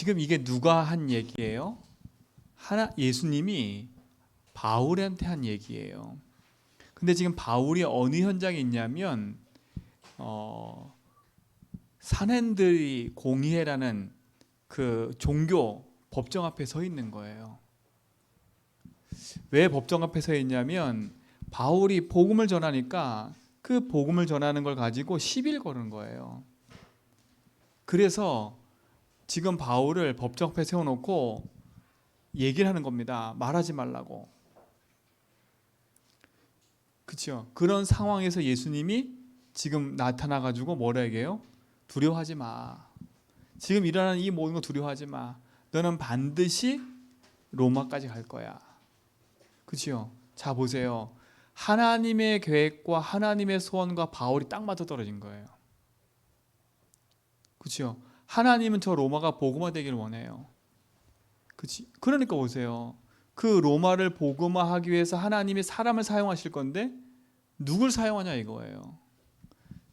지금 이게 누가 한 얘기예요? 예수님이 바울한테 한 얘기예요. 근데 지금 바울이 어느 현장에 있냐면 산헨들이 공의회라는 그 종교 법정 앞에 서 있는 거예요. 왜 법정 앞에 서 있냐면 바울이 복음을 전하니까 그 복음을 전하는 걸 가지고 시비를 거는 거예요. 그래서 지금 바울을 법정 앞에 세워놓고 얘기를 하는 겁니다. 말하지 말라고. 그렇죠? 그런 상황에서 예수님이 지금 나타나가지고 뭐라 얘기해요? 두려워하지 마. 지금 일어나는 이 모든 거 두려워하지 마. 너는 반드시 로마까지 갈 거야. 그렇죠? 자 보세요. 하나님의 계획과 하나님의 소원과 바울이 딱 맞아 떨어진 거예요. 그렇죠? 하나님은 저 로마가 복음화되기를 원해요. 그렇지? 그러니까 보세요. 그 로마를 복음화하기 위해서 하나님이 사람을 사용하실 건데 누굴 사용하냐 이거예요.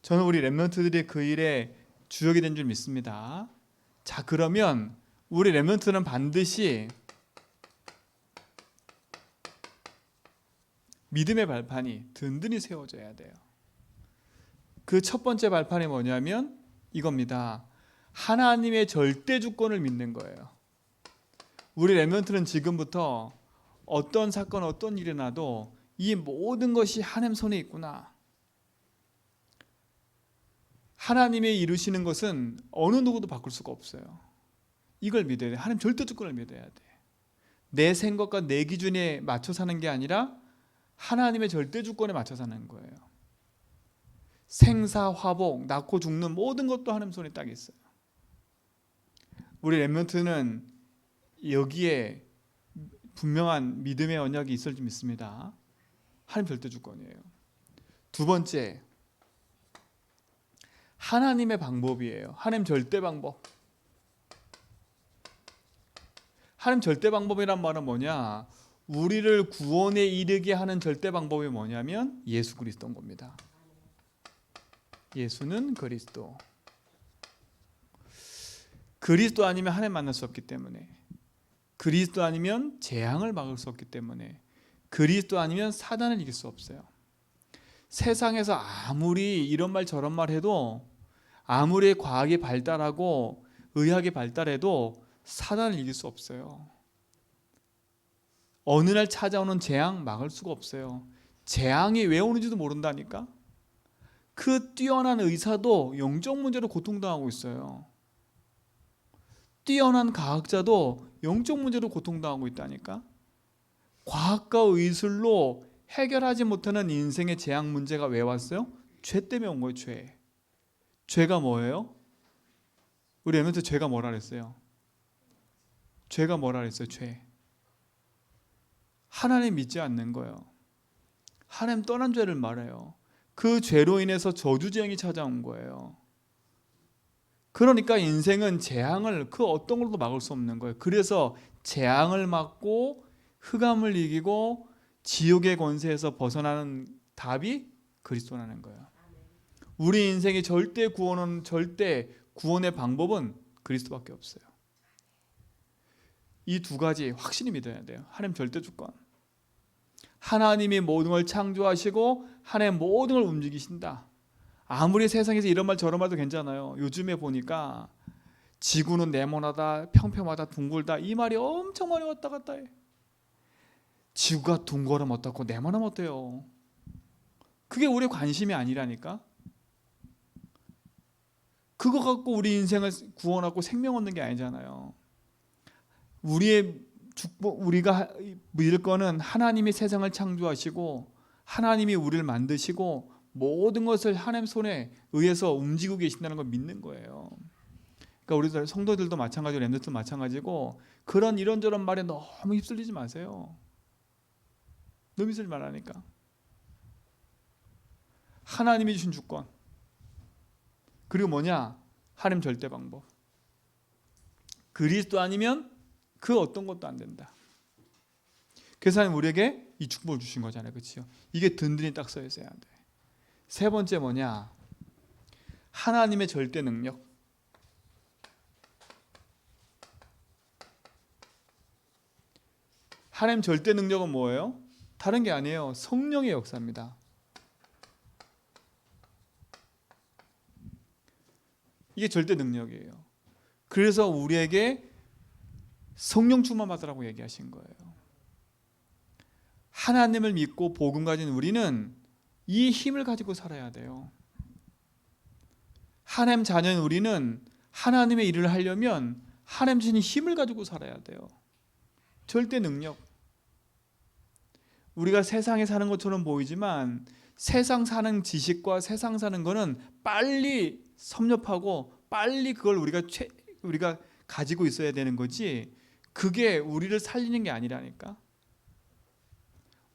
저는 우리 렘넌트들이 그 일에 주역이 된 줄 믿습니다. 자 그러면 우리 렘넌트는 반드시 믿음의 발판이 든든히 세워져야 돼요. 그 첫 번째 발판이 뭐냐면 이겁니다. 하나님의 절대 주권을 믿는 거예요. 우리 렘넌트는 지금부터 어떤 사건 어떤 일이 나도 이 모든 것이 하나님 손에 있구나. 하나님이 이루시는 것은 어느 누구도 바꿀 수가 없어요. 이걸 믿어야 돼. 하나님 절대 주권을 믿어야 돼. 내 생각과 내 기준에 맞춰 사는 게 아니라 하나님의 절대 주권에 맞춰 사는 거예요. 생사, 화복, 낳고 죽는 모든 것도 하나님 손에 딱 있어요. 우리 렘넌트는 여기에 분명한 믿음의 언약이 있을 줄 믿습니다. 하나님 절대 주권이에요. 두 번째, 하나님의 방법이에요. 하나님 절대 방법. 하나님 절대 방법이란 말은 뭐냐? 우리를 구원에 이르게 하는 절대 방법이 뭐냐면 예수 그리스도인 겁니다. 예수는 그리스도. 그리스도 아니면 하나님 만날 수 없기 때문에, 그리스도 아니면 재앙을 막을 수 없기 때문에, 그리스도 아니면 사단을 이길 수 없어요. 세상에서 아무리 이런 말 저런 말 해도, 아무리 과학이 발달하고 의학이 발달해도 사단을 이길 수 없어요. 어느 날 찾아오는 재앙 막을 수가 없어요. 재앙이 왜 오는지도 모른다니까. 그 뛰어난 의사도 영적 문제로 고통당하고 있어요. 뛰어난 과학자도 영적 문제로 고통당하고 있다니까. 과학과 의술로 해결하지 못하는 인생의 재앙 문제가 왜 왔어요? 죄 때문에 온 거예요. 죄. 죄가 뭐예요? 우리 엠멘트 죄가 뭐라 그랬어요? 죄가 뭐라 그랬어요? 죄. 하나님 믿지 않는 거예요. 하나님 떠난 죄를 말해요. 그 죄로 인해서 저주재앙이 찾아온 거예요. 그러니까 인생은 재앙을 그 어떤 걸로도 막을 수 없는 거예요. 그래서 재앙을 막고 흑암을 이기고 지옥의 권세에서 벗어나는 답이 그리스도라는 거예요. 우리 인생의 절대 구원의 방법은 그리스도밖에 없어요. 이 두 가지 확실히 믿어야 돼요. 하나님 절대 주권. 하나님이 모든 걸 창조하시고 하나님 모든 걸 움직이신다. 아무리 세상에서 이런 말 저런 말도 괜찮아요. 요즘에 보니까 지구는 네모나다, 평평하다, 둥글다 이 말이 엄청 많이 왔다 갔다 해. 지구가 둥그러면 어떻고 네모나면 어때요? 그게 우리의 관심이 아니라니까. 그거 갖고 우리 인생을 구원하고 생명 얻는 게 아니잖아요. 우리가 믿을 거는 하나님이 세상을 창조하시고 하나님이 우리를 만드시고 모든 것을 하나님 손에 의해서 움직이고 계신다는 걸 믿는 거예요. 그러니까 우리 성도들도 마찬가지고 렘넌트도 마찬가지고 그런 이런저런 말에 너무 휩쓸리지 마세요. 너무 휩쓸리지 말라니까. 하나님이 주신 주권. 그리고 뭐냐? 하나님 절대 방법. 그리스도 아니면 그 어떤 것도 안 된다. 그래서 하나님 우리에게 이 축복을 주신 거잖아요. 그렇죠? 이게 든든히 딱 써 있어야 돼. 세 번째 뭐냐? 하나님의 절대 능력. 하나님 절대 능력은 뭐예요? 다른 게 아니에요. 성령의 역사입니다. 이게 절대 능력이에요. 그래서 우리에게 성령 충만 받으라고 얘기하신 거예요. 하나님을 믿고 복음 가진 우리는 이 힘을 가지고 살아야 돼요. 하나님 자녀인 우리는 하나님의 일을 하려면 하나님 주신 힘을 가지고 살아야 돼요. 절대 능력. 우리가 세상에 사는 것처럼 보이지만 세상 사는 지식과 세상 사는 거는 빨리 섭렵하고 빨리 그걸 우리가 가지고 있어야 되는 거지, 그게 우리를 살리는 게 아니라니까.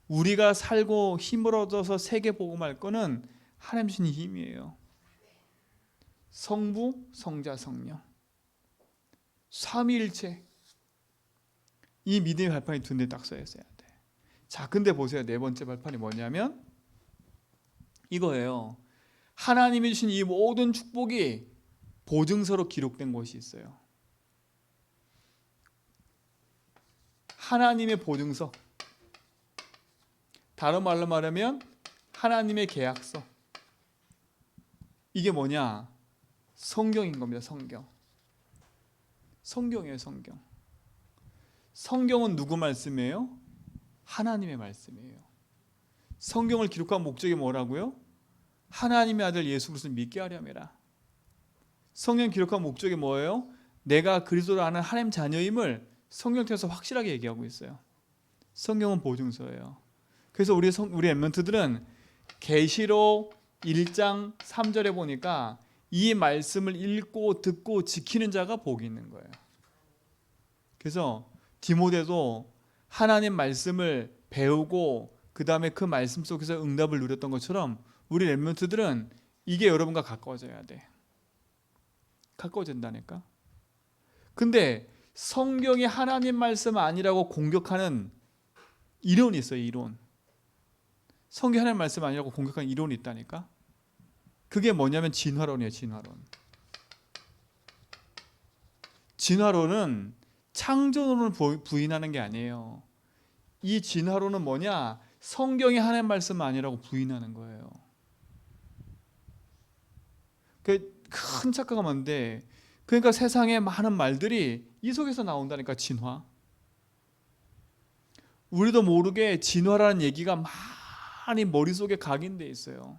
우리가 살고 힘을 얻어서 세계 복음할 거는 하나님 주신 힘이에요. 성부, 성자, 성령, 삼위일체. 이 믿음의 발판이 두 대 딱 써 있어야 돼. 자, 근데 보세요. 네 번째 발판이 뭐냐면 이거예요. 하나님이 주신 이 모든 축복이 보증서로 기록된 곳이 있어요. 하나님의 보증서. 다른 말로 말하면 하나님의 계약서. 이게 뭐냐? 성경인 겁니다. 성경. 성경이에요. 성경. 성경은 누구 말씀이에요? 하나님의 말씀이에요. 성경을 기록한 목적이 뭐라고요? 하나님의 아들 예수 그리스도를 믿게 하려매라. 성경 기록한 목적이 뭐예요? 내가 그리스도를 아는 하나님 자녀임을 성경 통해서 확실하게 얘기하고 있어요. 성경은 보증서예요. 그래서 우리 엠먼트들은 계시록 1장 3절에 보니까 이 말씀을 읽고 듣고 지키는 자가 복이 있는 거예요. 그래서 디모데도 하나님 말씀을 배우고 그 다음에 그 말씀 속에서 응답을 누렸던 것처럼 우리 렘넌트들은 이게 여러분과 가까워져야 돼. 가까워진다니까. 근데 성경이 하나님 말씀 아니라고 공격하는 이론이 있어요. 이론. 성경이 하나님 말씀 아니라고 공격하는 이론이 있다니까. 그게 뭐냐면 진화론이에요. 진화론. 진화론은 창조론을 부인하는 게 아니에요. 이 진화론은 뭐냐? 성경이 하나님 말씀 아니라고 부인하는 거예요. 큰 착각가 많은데, 그러니까 세상에 많은 말들이 이 속에서 나온다니까. 진화. 우리도 모르게 진화라는 얘기가 많이 머릿속에 각인돼 있어요.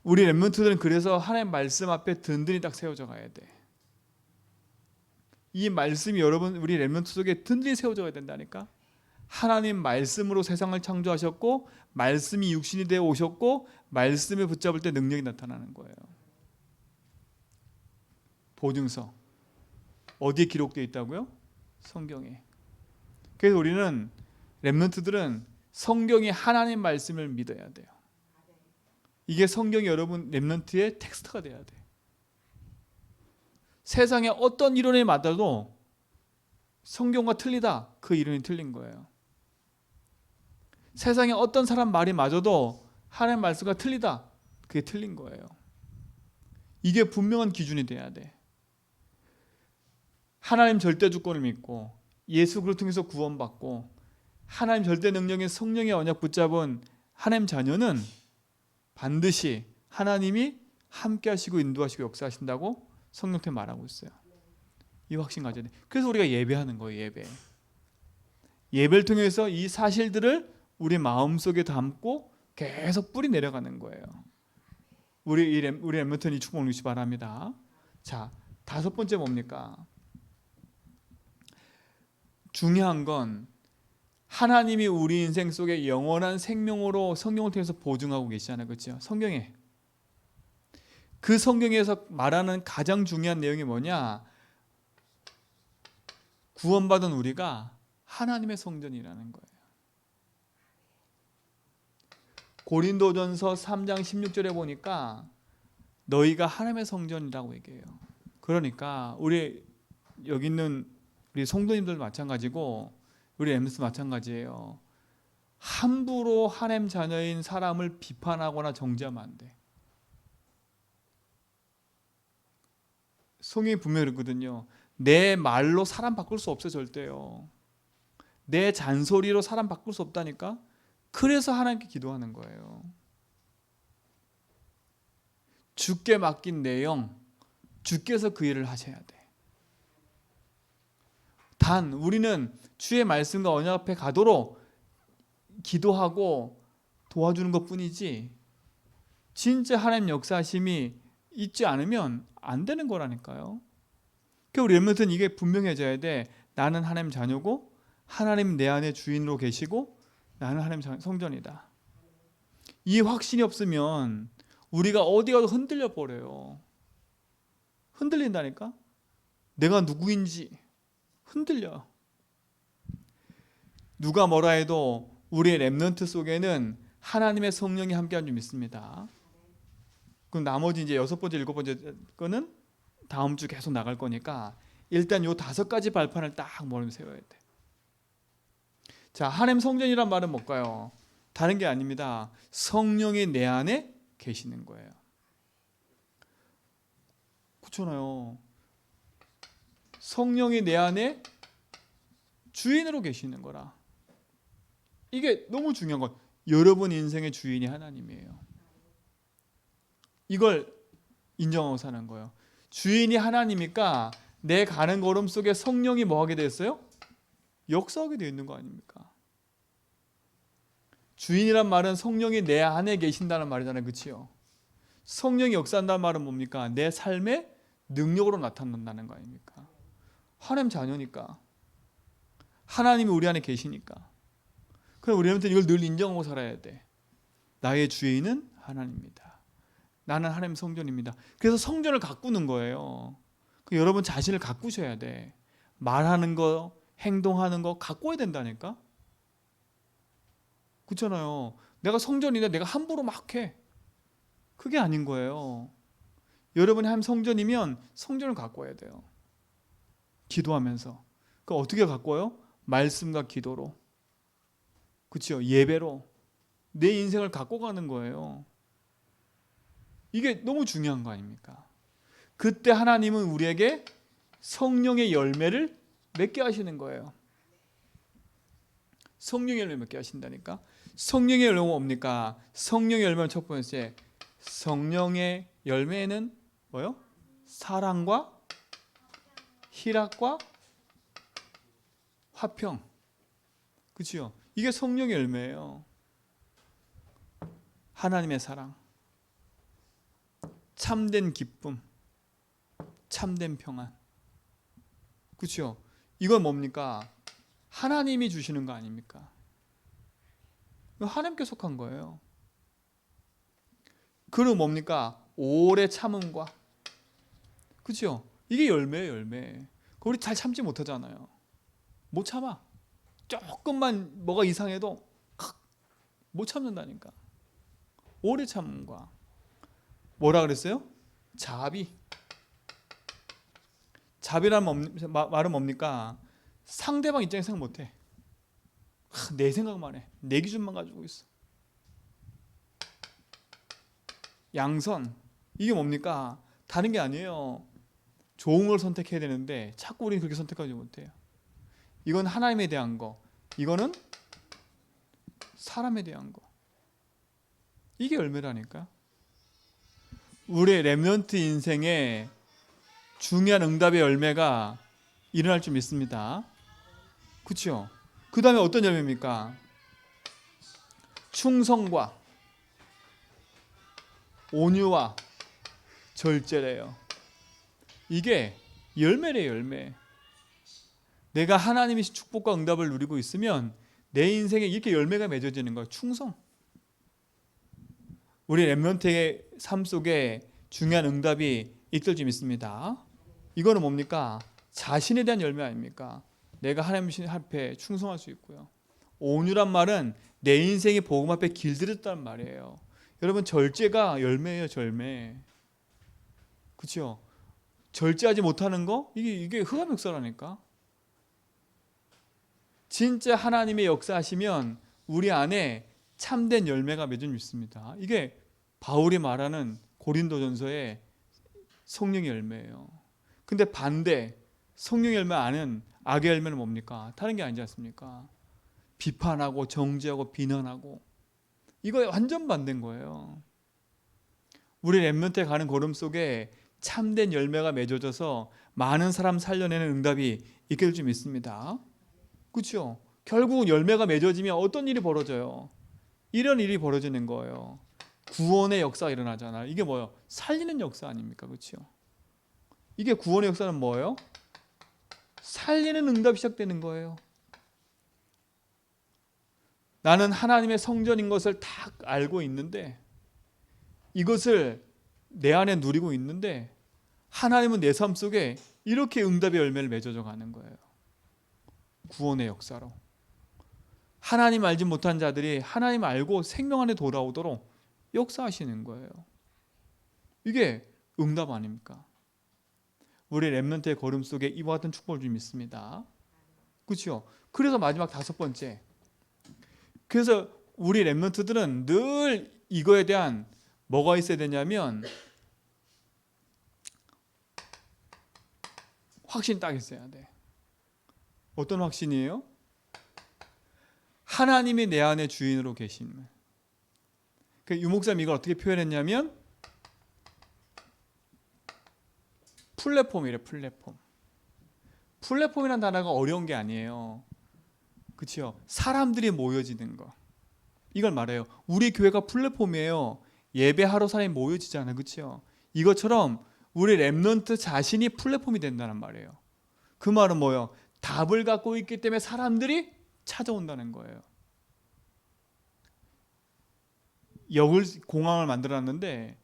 우리 렘넌트들은 그래서 하나님 말씀 앞에 든든히 딱 세워져 가야 돼. 이 말씀이 여러분 우리 렘넌트 속에 든든히 세워져 가야 된다니까. 하나님 말씀으로 세상을 창조하셨고 말씀이 육신이 되어 오셨고 말씀을 붙잡을 때 능력이 나타나는 거예요. 보증서. 어디에 기록되어 있다고요? 성경에. 그래서 우리는 렘넌트들은 성경이 하나님 말씀을 믿어야 돼요. 이게 성경이 여러분 렘넌트의 텍스트가 돼야 돼. 세상에 어떤 이론이 맞아도 성경과 틀리다, 그 이론이 틀린 거예요. 세상에 어떤 사람 말이 맞아도 하나님 말씀과 틀리다, 그게 틀린 거예요. 이게 분명한 기준이 돼야 돼. 하나님 절대 주권을 믿고 예수 그리스도를 통해서 구원받고 하나님 절대 능력인 성령의 언약 붙잡은 하나님 자녀는 반드시 하나님이 함께 하시고 인도하시고 역사하신다고 성경에 말하고 있어요. 이 확신 가져야 돼. 그래서 우리가 예배하는 거예요. 예배. 예배를 통해서 이 사실들을 우리 마음속에 담고 계속 뿌리 내려가는 거예요. 우리 엠머턴 이 축복을 누리시 바랍니다. 자, 다섯 번째 뭡니까? 중요한 건 하나님이 우리 인생 속에 영원한 생명으로 성경을 통해서 보증하고 계시잖아요. 그렇죠? 성경에. 그 성경에서 말하는 가장 중요한 내용이 뭐냐? 구원받은 우리가 하나님의 성전이라는 거예요. 고린도전서 3장 16절에 보니까 너희가 하나님의 성전이라고 얘기해요. 그러니까 우리 여기 있는 우리 성도님들 마찬가지고 우리 엠스 마찬가지예요. 함부로 하나님 자녀인 사람을 비판하거나 정죄하면 안 돼. 성경이 분명히 그렇거든요. 내 말로 사람 바꿀 수 없어요. 절대요. 내 잔소리로 사람 바꿀 수 없다니까. 그래서 하나님께 기도하는 거예요. 주께 맡긴 내 영, 주께서 그 일을 하셔야 돼. 단 우리는 주의 말씀과 언약 앞에 가도록 기도하고 도와주는 것뿐이지 진짜 하나님 역사하심이 있지 않으면 안 되는 거라니까요. 그러니까 우리 렘넌트는 이게 분명해져야 돼. 나는 하나님 자녀고 하나님 내 안에 주인으로 계시고 나는 하나님 성전이다. 이 확신이 없으면 우리가 어디 가도 흔들려 버려요. 흔들린다니까. 내가 누구인지 흔들려. 누가 뭐라 해도 우리의 렘넌트 속에는 하나님의 성령이 함께한 줄 믿습니다. 그럼 나머지 이제 6번째, 7번째 거는 다음 주 계속 나갈 거니까 일단 요 5가지 발판을 딱 머리 세워야 돼. 자, 하나님 성전이란 말은 뭘까요? 다른 게 아닙니다. 성령이 내 안에 계시는 거예요. 그렇잖아요. 성령이 내 안에 주인으로 계시는 거라. 이게 너무 중요한 것. 여러분 인생의 주인이 하나님이에요. 이걸 인정하고 사는 거예요. 주인이 하나님이니까 내 가는 걸음 속에 성령이 뭐 하게 됐어요? 역사하게 되어 있는 거 아닙니까? 주인이란 말은 성령이 내 안에 계신다는 말이잖아요. 그렇죠? 성령이 역사한다는 말은 뭡니까? 내 삶의 능력으로 나타난다는 거 아닙니까? 하나님 자녀니까. 하나님이 우리 안에 계시니까. 그럼 우리한테 이걸 늘 인정하고 살아야 돼. 나의 주인은 하나님입니다. 나는 하나님 성전입니다. 그래서 성전을 가꾸는 거예요. 여러분 자신을 가꾸셔야 돼. 말하는 거, 행동하는 거 가꿔야 된다니까. 그렇잖아요. 내가 성전인데 내가 함부로 막 해. 그게 아닌 거예요. 여러분이 하나님 성전이면 성전을 가꿔야 돼요. 기도하면서. 그 어떻게 가꿔요? 말씀과 기도로. 그렇죠? 예배로 내 인생을 가꿔가는 거예요. 이게 너무 중요한 거 아닙니까? 그때 하나님은 우리에게 성령의 열매를 맺게 하시는 거예요. 성령의 열매 맺게 하신다니까. 성령의 열매가 뭡니까? 성령의 열매는 첫 번째, 성령의 열매는 뭐요? 사랑과 희락과 화평. 그렇죠? 이게 성령의 열매예요. 하나님의 사랑, 참된 기쁨, 참된 평안. 그렇죠? 이건 뭡니까? 하나님이 주시는 거 아닙니까? 하나님께 속한 거예요. 그리고 뭡니까? 오래 참음과. 그렇죠? 이게 열매예요, 열매. 우리 잘 참지 못하잖아요. 못 참아. 조금만 뭐가 이상해도 못 참는다니까. 오래 참음과. 뭐라 그랬어요? 자비. 자비라는 말은 뭡니까? 상대방 입장에서 생각 못해. 내 생각만 해. 내 기준만 가지고 있어. 양선. 이게 뭡니까? 다른 게 아니에요. 좋은 걸 선택해야 되는데 자꾸 우리는 그렇게 선택하지 못해요. 이건 하나님에 대한 거. 이거는 사람에 대한 거. 이게 열매라니까. 우리의 렘넌트 인생에 중요한 응답의 열매가 일어날 줄 믿습니다. 그렇죠? 그 다음에 어떤 열매입니까? 충성과 온유와 절제래요. 이게 열매래요, 열매. 내가 하나님의 축복과 응답을 누리고 있으면 내 인생에 이렇게 열매가 맺어지는 거예요. 충성. 우리 렘넌트의 삶 속에 중요한 응답이 있을 줄 믿습니다. 이거는 뭡니까? 자신에 대한 열매 아닙니까? 내가 하나님 앞에 충성할 수 있고요. 온유란 말은 내 인생이 복음 앞에 길들였다는 말이에요. 여러분 절제가 열매예요, 열매. 그렇죠? 절제하지 못하는 거 이게 흑암 역사라니까. 진짜 하나님의 역사하시면 우리 안에 참된 열매가 맺은 있습니다. 이게 바울이 말하는 고린도전서의 성령의 열매예요. 근데 반대 성령 열매 아는 악의 열매는 뭡니까? 다른 게 아니지 않습니까? 비판하고 정죄하고 비난하고, 이거 완전 반대인 거예요. 우리 렘넌트에 가는 걸음 속에 참된 열매가 맺어져서 많은 사람 살려내는 응답이 있게 될 줄 믿습니다. 그렇죠? 결국 열매가 맺어지면 어떤 일이 벌어져요? 이런 일이 벌어지는 거예요. 구원의 역사가 일어나잖아요. 이게 뭐예요? 살리는 역사 아닙니까? 그렇죠? 이게 구원의 역사는 뭐예요? 살리는 응답이 시작되는 거예요. 나는 하나님의 성전인 것을 다 알고 있는데, 이것을 내 안에 누리고 있는데, 하나님은 내 삶 속에 이렇게 응답의 열매를 맺어져 가는 거예요. 구원의 역사로. 하나님 알지 못한 자들이 하나님 알고 생명 안에 돌아오도록 역사하시는 거예요. 이게 응답 아닙니까? 우리 렘넌트의 걸음 속에 이와 같은 축복을 좀 믿습니다. 그렇죠? 그래서 마지막 5번째. 그래서 우리 렘넌트들은 늘 이거에 대한 뭐가 있어야 되냐면 확신이 딱 있어야 돼. 어떤 확신이에요? 하나님이 내 안에 주인으로 계심. 유목사님 이걸 어떻게 표현했냐면 플랫폼이래. 플랫폼이라는 단어가 어려운 게 아니에요. 그렇죠? 사람들이 모여지는 거, 이걸 말해요. 우리 교회가 플랫폼이에요. 예배하러 사람이 모여지잖아요. 그렇죠? 이것처럼 우리 렘넌트 자신이 플랫폼이 된다는 말이에요. 그 말은 뭐예요? 답을 갖고 있기 때문에 사람들이 찾아온다는 거예요. 공항을 만들어놨는데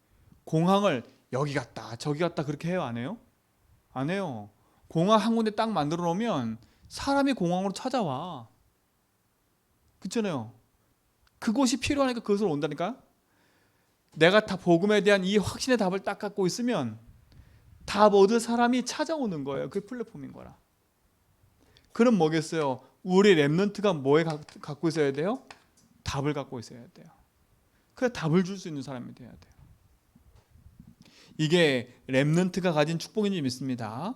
공항을 여기 갔다 저기 갔다 그렇게 해요? 안 해요? 안 해요. 공항 한 군데 딱 만들어 놓으면 사람이 공항으로 찾아와. 그렇잖아요. 그곳이 필요하니까 그것으로 온다니까. 내가 다 복음에 대한 이 확신의 답을 딱 갖고 있으면 답 얻을 사람이 찾아오는 거예요. 그게 플랫폼인 거라. 그럼 뭐겠어요? 우리 렘넌트가 뭐에 갖고 있어야 돼요? 답을 갖고 있어야 돼요. 그래, 답을 줄 수 있는 사람이 돼야 돼요. 이게 렘넌트가 가진 축복인지 믿습니다.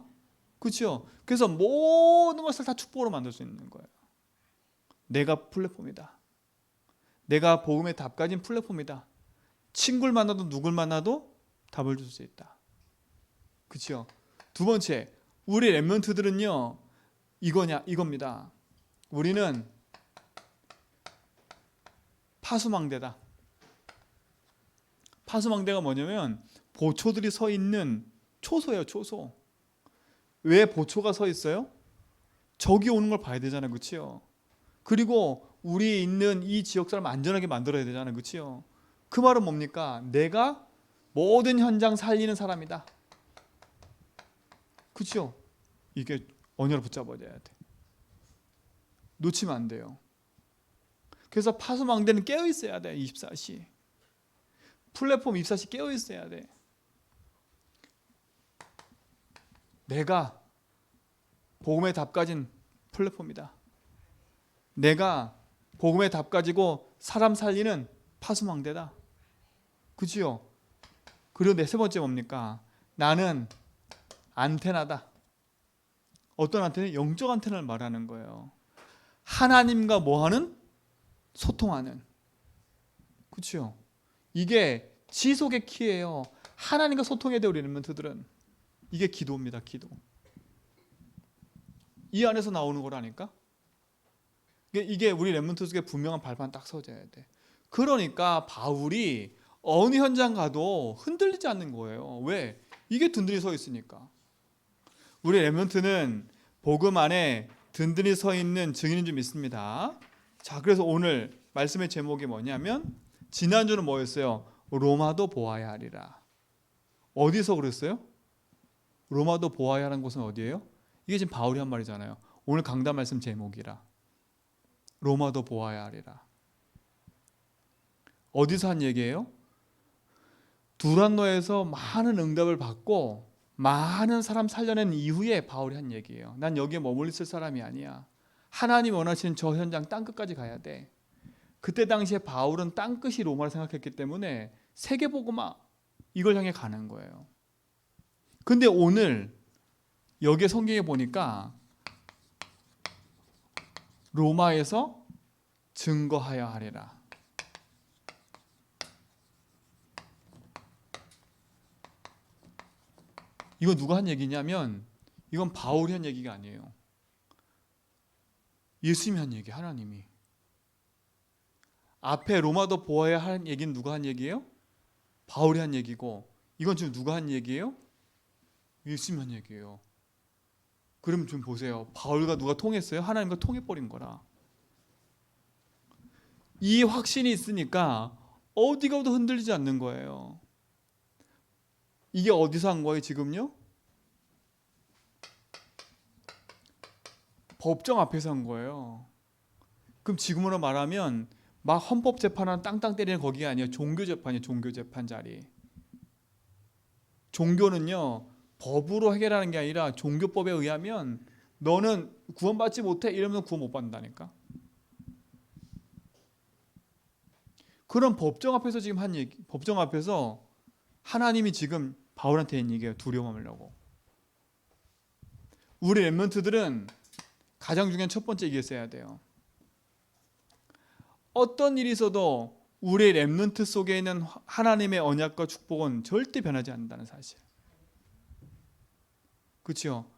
그렇죠? 그래서 모든 것을 다 축복으로 만들 수 있는 거예요. 내가 플랫폼이다. 내가 복음의 답 가진 플랫폼이다. 친구를 만나도 누굴 만나도 답을 줄 수 있다. 그렇죠? 두 번째, 우리 렘넌트들은요, 이겁니다. 우리는 파수망대다. 파수망대가 뭐냐면 보초들이 서 있는 초소예요. 초소. 왜 보초가 서 있어요? 적이 오는 걸 봐야 되잖아요. 그렇죠? 그리고 우리 있는 이 지역 사람 안전하게 만들어야 되잖아요. 그렇죠? 그 말은 뭡니까? 내가 모든 현장 살리는 사람이다. 그렇죠? 이게 언어로 붙잡아야 돼. 놓치면 안 돼요. 그래서 파수망대는 깨어 있어야 돼. 24시. 플랫폼 24시 깨어 있어야 돼. 내가 복음의 답 가진 플랫폼이다. 내가 복음의 답 가지고 사람 살리는 파수망대다. 그치요? 그리고 세 번째 뭡니까? 나는 안테나다. 어떤 안테나? 영적 안테나를 말하는 거예요. 하나님과 뭐하는? 소통하는. 그치요? 이게 지속의 키예요. 하나님과 소통해야 돼. 우리 렘넌트들은. 이게 기도입니다. 기도. 이 안에서 나오는 거라니까. 이게 우리 렘넌트 속에 분명한 발판 딱 서져야 돼. 그러니까 바울이 어느 현장 가도 흔들리지 않는 거예요. 왜? 이게 든든히 서 있으니까. 우리 렘넌트는 복음 안에 든든히 서 있는 증인인 줄 믿습니다. 자, 그래서 오늘 말씀의 제목이 뭐냐면, 지난주는 뭐였어요? 로마도 보아야 하리라. 어디서 그랬어요? 로마도 보아야 하는 곳은 어디예요? 이게 지금 바울이 한 말이잖아요. 오늘 강단 말씀 제목이라. 로마도 보아야 하리라. 어디서 한 얘기예요? 두란노에서 많은 응답을 받고 많은 사람 살려낸 이후에 바울이 한 얘기예요. 난 여기에 머물러 있을 사람이 아니야. 하나님 원하시는 저 현장 땅끝까지 가야 돼. 그때 당시에 바울은 땅끝이 로마를 생각했기 때문에 세계복음화 이걸 향해 가는 거예요. 근데 오늘 여기에 성경에 보니까 로마에서 증거하여 하리라. 이거 누가 한 얘기냐면 이건 바울이 한 얘기가 아니에요. 예수님이 한 얘기, 하나님이. 앞에 로마도 보아야 한 얘기는 누가 한 얘기예요? 바울이 한 얘기고, 이건 지금 누가 한 얘기예요? 예수님이 한 얘기예요. 그럼 좀 보세요. 바울과 누가 통했어요? 하나님과 통해버린 거라. 이 확신이 있으니까 어디 가도 흔들리지 않는 거예요. 이게 어디서 한 거예요 지금요? 법정 앞에서 한 거예요. 그럼 지금으로 말하면 막 헌법재판하는 땅땅 때리는 거기가 아니에요. 종교재판이에요. 종교재판 자리. 종교는요 법으로 해결하는 게 아니라 종교법에 의하면 너는 구원받지 못해 이러면 구원 못 받는다니까. 그런 법정 앞에서 지금 한 얘기, 법정 앞에서 하나님이 지금 바울한테 한 얘기예요. 두려워 말라고. 우리 렘넌트들은 가장 중요한 첫 번째 이게 있어야 돼요. 어떤 일이 있어도 우리 렘넌트 속에 있는 하나님의 언약과 축복은 절대 변하지 않는다는 사실. 그렇죠?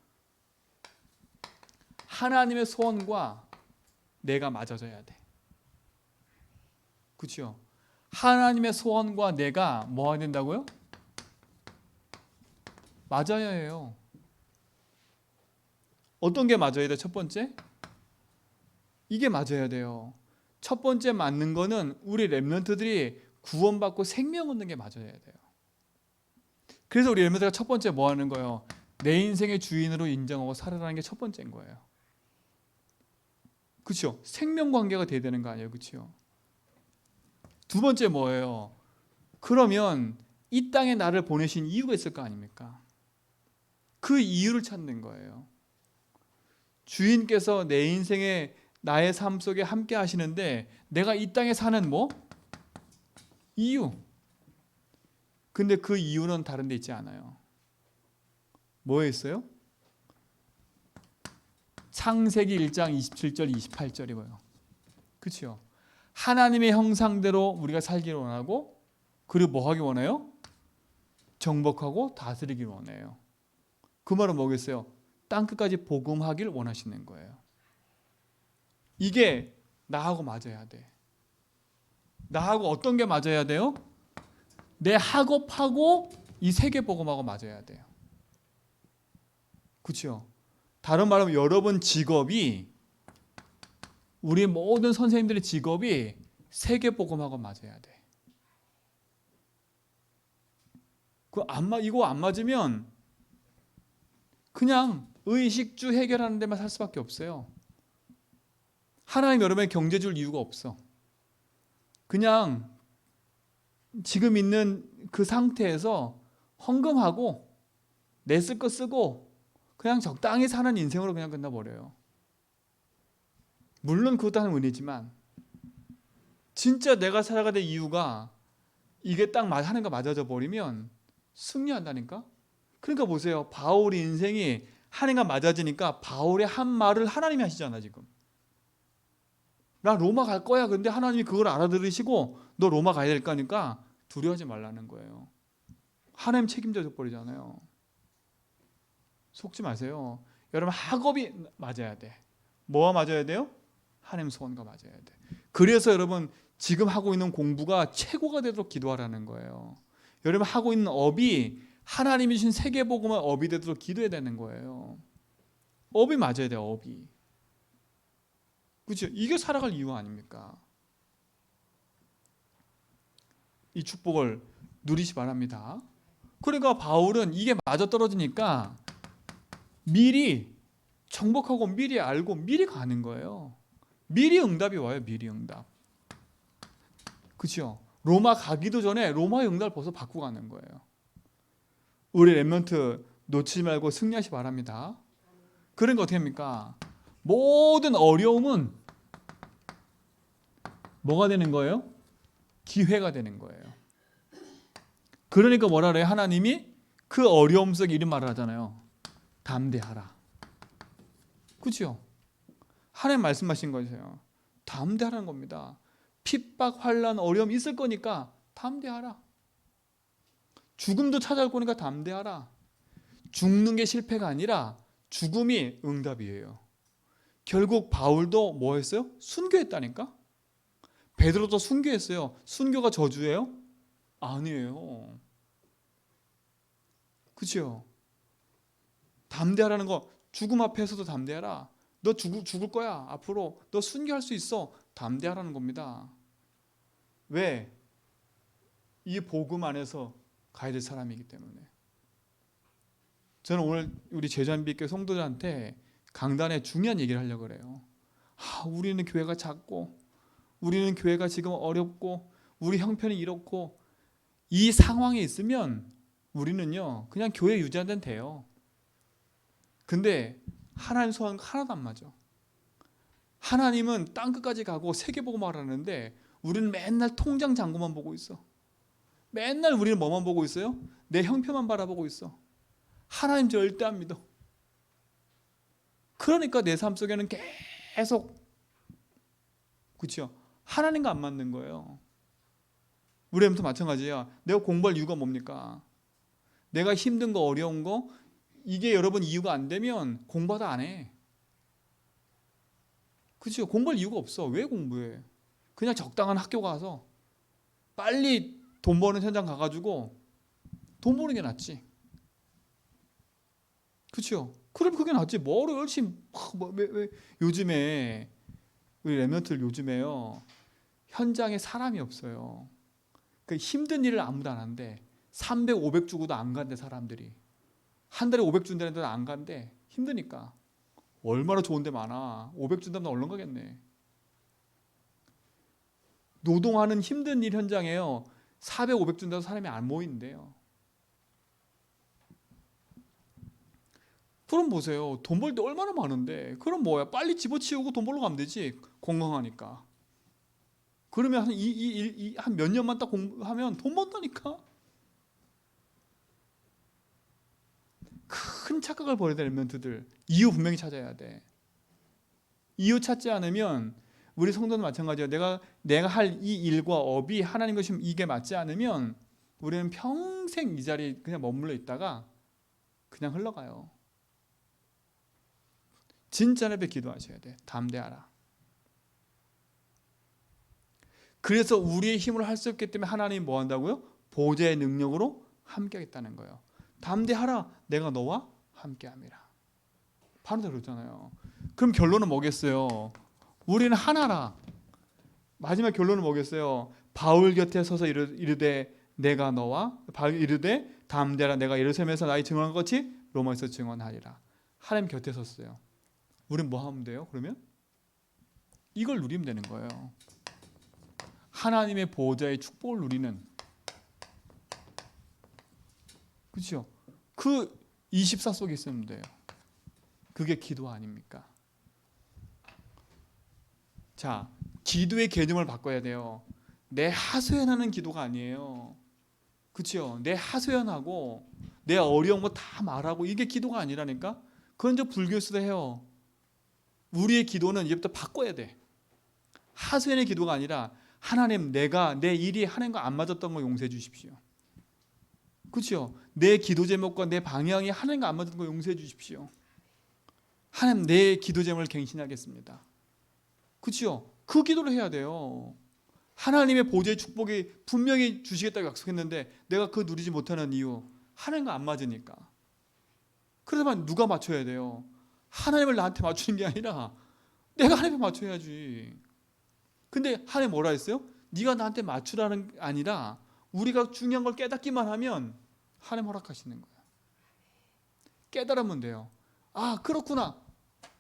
하나님의 소원과 내가 맞아져야 돼. 그렇죠? 하나님의 소원과 내가 뭐 해야 된다고요? 맞아야 해요. 어떤 게 맞아야 돼? 첫 번째? 이게 맞아야 돼요. 첫 번째 맞는 거는 우리 렘넌트들이 구원받고 생명 얻는 게 맞아야 돼요. 그래서 우리 렘넌트가 첫 번째 뭐 하는 거예요? 내 인생의 주인으로 인정하고 살아가는 게 첫 번째인 거예요. 그렇죠? 생명 관계가 돼야 되는 거 아니에요? 그렇죠? 두 번째 뭐예요? 그러면 이 땅에 나를 보내신 이유가 있을 거 아닙니까? 그 이유를 찾는 거예요. 주인께서 내 인생에 나의 삶 속에 함께 하시는데 내가 이 땅에 사는 뭐? 이유. 근데 그 이유는 다른 데 있지 않아요. 뭐에 있어요? 창세기 1장 27절 28절이 뭐예요? 그렇죠? 하나님의 형상대로 우리가 살기를 원하고 그리고 뭐 하기 원해요? 정복하고 다스리길 원해요. 그 말은 뭐겠어요? 땅끝까지 복음하길 원하시는 거예요. 이게 나하고 맞아야 돼. 나하고 어떤 게 맞아야 돼요? 내 학업하고 이 세계 복음하고 맞아야 돼요. 그렇죠? 다른 말하면 여러분 직업이 우리 모든 선생님들의 직업이 세계 복음하고 맞아야 돼. 이거 안 맞으면 그냥 의식주 해결하는 데만 살 수밖에 없어요. 하나님 여러분의 경제 줄 이유가 없어. 그냥 지금 있는 그 상태에서 헌금하고 내 쓸 거 쓰고 그냥 적당히 사는 인생으로 그냥 끝나버려요. 물론 그것도 하는 은혜지만 진짜 내가 살아가야 될 이유가 이게 딱 하는 거 맞아져 버리면 승리한다니까. 그러니까 보세요. 바울의 인생이 하나님과 맞아지니까 바울의 한 말을 하나님이 하시잖아 지금. 나 로마 갈 거야. 근데 하나님이 그걸 알아들으시고 너 로마 가야 될 거니까 두려워하지 말라는 거예요. 하나님 책임져 버리잖아요. 속지 마세요. 여러분 학업이 맞아야 돼. 뭐와 맞아야 돼요? 하나님 소원과 맞아야 돼. 그래서 여러분 지금 하고 있는 공부가 최고가 되도록 기도하라는 거예요. 여러분 하고 있는 업이 하나님이 주신 세계복음의 업이 되도록 기도해야 되는 거예요. 업이 맞아야 돼요. 업이. 그렇죠? 이게 살아갈 이유 아닙니까? 이 축복을 누리시 바랍니다. 그러니까 바울은 이게 맞아떨어지니까 미리 정복하고 미리 알고 미리 가는 거예요. 미리 응답이 와요. 미리 응답. 그렇죠? 로마 가기도 전에 로마의 응답을 벌써 받고 가는 거예요. 우리 렘넌트 놓치지 말고 승리하시 바랍니다. 그러니까 어떻게 합니까? 모든 어려움은 뭐가 되는 거예요? 기회가 되는 거예요. 그러니까 뭐라 그래요? 하나님이 그 어려움 속에 이런 말을 하잖아요. 담대하라. 그렇죠? 하나님 말씀하신 거죠. 담대하라는 겁니다. 핍박, 환난, 어려움 있을 거니까 담대하라. 죽음도 찾아올 거니까 담대하라. 죽는 게 실패가 아니라 죽음이 응답이에요. 결국 바울도 뭐 했어요? 순교했다니까? 베드로도 순교했어요. 순교가 저주예요? 아니에요. 그렇죠? 담대하라는 거, 죽음 앞에서도 담대하라. 너 죽을 거야. 앞으로 너 순교할 수 있어. 담대하라는 겁니다. 왜? 이 복음 안에서 가야 될 사람이기 때문에. 저는 오늘 우리 제자님께 성도들한테 강단에 중요한 얘기를 하려고 그래요. 우리는 교회가 작고, 우리는 교회가 지금 어렵고, 우리 형편이 이렇고, 이 상황에 있으면 우리는요 그냥 교회 유지하는 데는 돼요. 근데 하나님 소원 하나도 안 맞아. 하나님은 땅끝까지 가고 세계복음을 하는데 우리는 맨날 통장 잔고만 보고 있어. 맨날 우리는 뭐만 보고 있어요? 내 형편만 바라보고 있어. 하나님 절대 안 믿어. 그러니까 내 삶 속에는 계속, 그렇죠? 하나님과 안 맞는 거예요. 우리 애들도 마찬가지야. 내가 공부할 이유가 뭡니까? 내가 힘든 거, 어려운 거, 이게 여러분 이유가 안 되면 공부하다 안 해. 그렇죠? 공부할 이유가 없어. 왜 공부해? 그냥 적당한 학교 가서 빨리 돈 버는 현장 가가지고 돈 버는 게 낫지. 그렇죠? 그럼 그게 낫지. 뭐로 열심히 왜 요즘에 우리 랩런트들 요즘에요 현장에 사람이 없어요. 그 힘든 일을 아무도 안 한대. 300, 500 주고도 안 간대. 사람들이 한 달에 500 준다는데 안 간대. 힘드니까. 얼마나 좋은 데 많아. 500 준다면 얼른 가겠네. 노동하는 힘든 일 현장에요 400, 500 준다고 사람이 안 모인대요. 그럼 보세요. 돈 벌 때 얼마나 많은데. 그럼 뭐야? 빨리 집어치우고 돈 벌러 가면 되지. 건강하니까. 그러면 한 몇 년만 딱 공부하면 돈 번다니까. 큰 착각을 벌여야 되는 멘트들. 이유 분명히 찾아야 돼. 이유 찾지 않으면 우리 성도는 마찬가지예요. 내가 할 이 일과 업이 하나님 것이 이게 맞지 않으면 우리는 평생 이 자리에 그냥 머물러 있다가 그냥 흘러가요. 진짜 내 기도하셔야 돼. 담대하라. 그래서 우리의 힘으로 할 수 없기 때문에 하나님이 뭐 한다고요? 보좌의 능력으로 함께하겠다는 거예요. 담대하라. 내가 너와 함께함이라. 바로 그렇잖아요. 그럼 결론은 뭐겠어요? 우리는 하나라. 마지막 결론은 뭐겠어요? 바울 곁에 서서 이르되 내가 너와 바울 이르되 담대하라. 내가 예루살렘에서 나의 증언한 것 같이 로마에서 증언하리라. 하나님 곁에 섰어요. 우린 뭐 하면 돼요? 그러면 이걸 누리면 되는 거예요. 하나님의 보호자의 축복을 누리는, 그렇죠? 그 24 속에 있으면 돼요. 그게 기도 아닙니까? 자, 기도의 개념을 바꿔야 돼요. 내 하소연하는 기도가 아니에요. 그렇죠? 내 하소연하고 내 어려운 거 다 말하고 이게 기도가 아니라니까? 그건 저 불교에서도 해요. 우리의 기도는 이제부터 바꿔야 돼. 하소연의 기도가 아니라 하나님, 내가 내 일이 하나님과 안 맞았던 거 용서해 주십시오. 그렇죠? 내 기도 제목과 내 방향이 하나님과 안 맞는 거 용서해 주십시오. 하나님, 내 기도 제목을 갱신하겠습니다. 그렇죠? 그 기도를 해야 돼요. 하나님의 보좌의 축복이 분명히 주시겠다고 약속했는데 내가 그거 누리지 못하는 이유, 하나님과 안 맞으니까. 그러면 누가 맞춰야 돼요? 하나님을 나한테 맞추는 게 아니라 내가 하나님에 맞춰야지. 근데 하나님 뭐라 했어요? 네가 나한테 맞추라는 게 아니라 우리가 중요한 걸 깨닫기만 하면 하나님 허락하시는 거야. 깨달으면 돼요. 아, 그렇구나.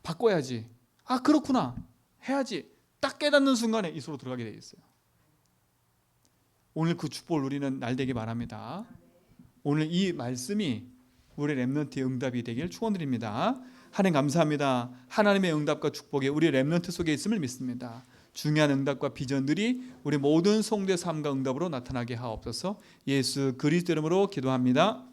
바꿔야지. 아, 그렇구나. 해야지. 딱 깨닫는 순간에 이소로 들어가게 돼 있어요. 오늘 그 축복을 누리는 날 되길 바랍니다. 오늘 이 말씀이 우리 렘넌트의 응답이 되길 축원드립니다. 하나님 감사합니다. 하나님의 응답과 축복이 우리 렘넌트 속에 있음을 믿습니다. 중요한 응답과 비전들이 우리 모든 성도의 삶과 응답으로 나타나게 하옵소서. 예수 그리스도 이름으로 기도합니다.